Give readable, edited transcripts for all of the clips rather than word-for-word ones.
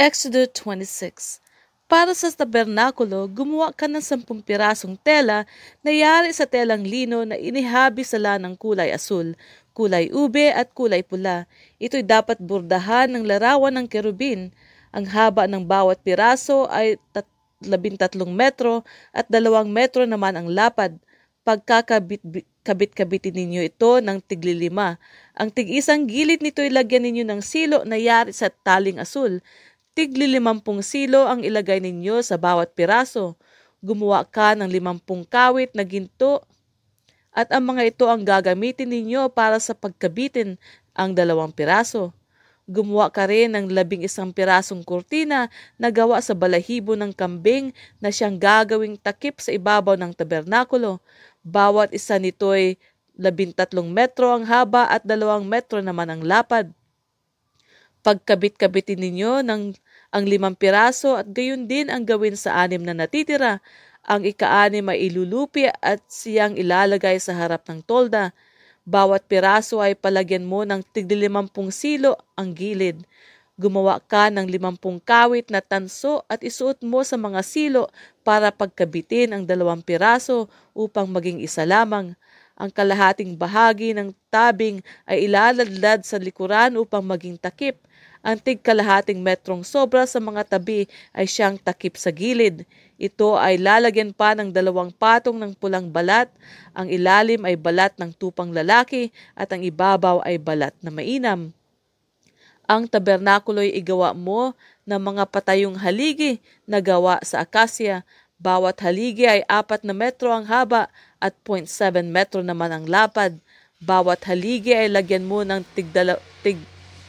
Exodus 26. Para sa tabernakulo, gumawa ka ng 10 pirasong tela na yari sa telang lino na inihabi sa lanang kulay asul, kulay ube at kulay pula. Ito'y dapat bordahan ng larawan ng kerubin. Ang haba ng bawat piraso ay 13 metro at 2 metro naman ang lapad. Pagkakabit-kabitin ninyo ito ng tig-5. Ang tig-isang gilid nito ilagyan ninyo ng silo na yari sa taling asul. Tig-50 silo ang ilagay ninyo sa bawat piraso. Gumawa ka ng 50 kawit na ginto at ang mga ito ang gagamitin ninyo para sa pagkabitin ang 2 piraso. Gumawa ka rin ng 11 pirasong kurtina na gawa sa balahibo ng kambing na siyang gagawing takip sa ibabaw ng tabernakulo. Bawat isa nito'y 13 metro ang haba at 2 metro naman ang lapad. Pagkabit-kabitin ninyo ang 5 piraso at gayon din ang gawin sa 6 na natitira. Ang ika-6 ay ilulupi at siyang ilalagay sa harap ng tolda. Bawat piraso ay palagyan mo ng tig-50 silo ang gilid. Gumawa ka ng 50 kawit na tanso at isuot mo sa mga silo para pagkabitin ang 2 piraso upang maging isa lamang. Ang kalahating bahagi ng tabing ay ilaladlad sa likuran upang maging takip. Ang tig-kalahating metrong sobra sa mga tabi ay siyang takip sa gilid. Ito ay lalagyan pa ng 2 patong ng pulang balat. Ang ilalim ay balat ng tupang lalaki at ang ibabaw ay balat na mainam. Ang tabernakulo'y igawa mo ng mga patayong haligi na gawa sa akasya. Bawat haligi ay 4 na metro ang haba at 0.7 metro naman ang lapad. Bawat haligi ay lagyan mo ng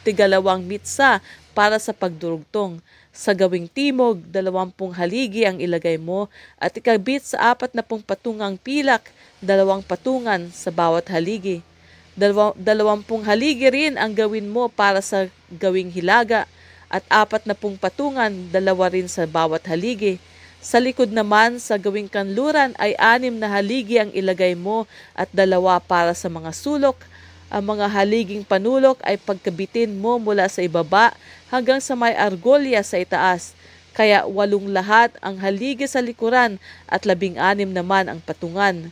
tigalawang mitsa para sa pagdurugtong. Sa gawing timog, 20 haligi ang ilagay mo at ikabit sa 40 patungang pilak, 2 patungan sa bawat haligi. 20 haligi rin ang gawin mo para sa gawing hilaga at 40 patungan, 2 rin sa bawat haligi. Sa likod naman sa gawing kanluran ay 6 na haligi ang ilagay mo at 2 para sa mga sulok. Ang mga haliging panulok ay pagkabitin mo mula sa ibaba hanggang sa may argolya sa itaas. Kaya 8 lahat ang haligi sa likuran at 16 naman ang patungan.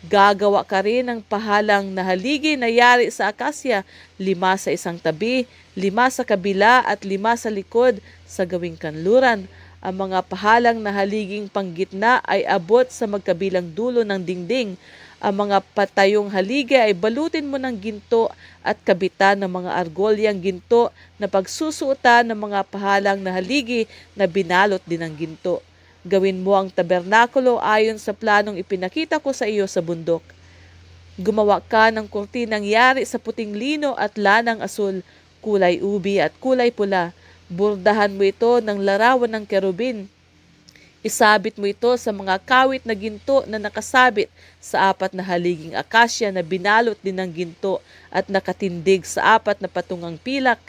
Gagawa ka rin ng pahalang na haligi na yari sa akasya, 5 sa isang tabi, 5 sa kabila at 5 sa likod sa gawing kanluran. Ang mga pahalang na haliging panggitna ay abot sa magkabilang dulo ng dingding. Ang mga patayong haligi ay balutin mo ng ginto at kabitan ng mga argolyang ginto na pagsusuotan ng mga pahalang na haligi na binalot din ng ginto. Gawin mo ang tabernakulo ayon sa planong ipinakita ko sa iyo sa bundok. Gumawa ka ng kurtinang yari sa puting lino at lanang asul, kulay ubi at kulay pula. Bordahan mo ito ng larawan ng kerubin. Isabit mo ito sa mga kawit na ginto na nakasabit sa 4 na haliging akasya na binalot din ng ginto at nakatindig sa 4 na patungang pilak.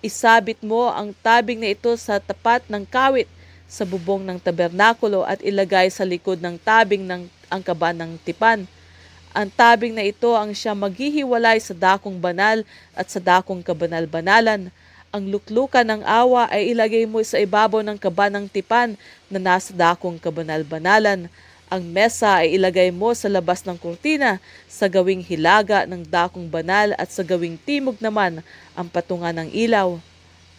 Isabit mo ang tabing na ito sa tapat ng kawit sa bubong ng tabernakulo at ilagay sa likod ng tabing ng angkaban ng tipan. Ang tabing na ito ang siya maghihiwalay sa dakong banal at sa dakong kabanal-banalan. Ang luklukan ng awa ay ilagay mo sa ibabaw ng kaban ng tipan na nasa dakong kabanal-banalan. Ang mesa ay ilagay mo sa labas ng kurtina sa gawing hilaga ng dakong banal at sa gawing timog naman ang patungan ng ilaw.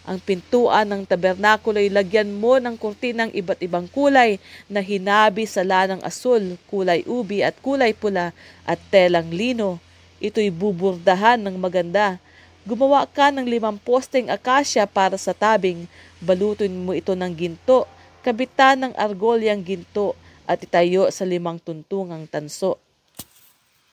Ang pintuan ng tabernakulo ay lagyan mo ng kurtinang iba't ibang kulay na hinabi sa lanang asul, kulay ubi at kulay pula at telang lino. Ito'y buburdahan ng maganda. Gumawa ka ng 5 posteng akasya para sa tabing. Balutin mo ito ng ginto, kabitan ng argolyang ginto at itayo sa 5 tuntungang tanso.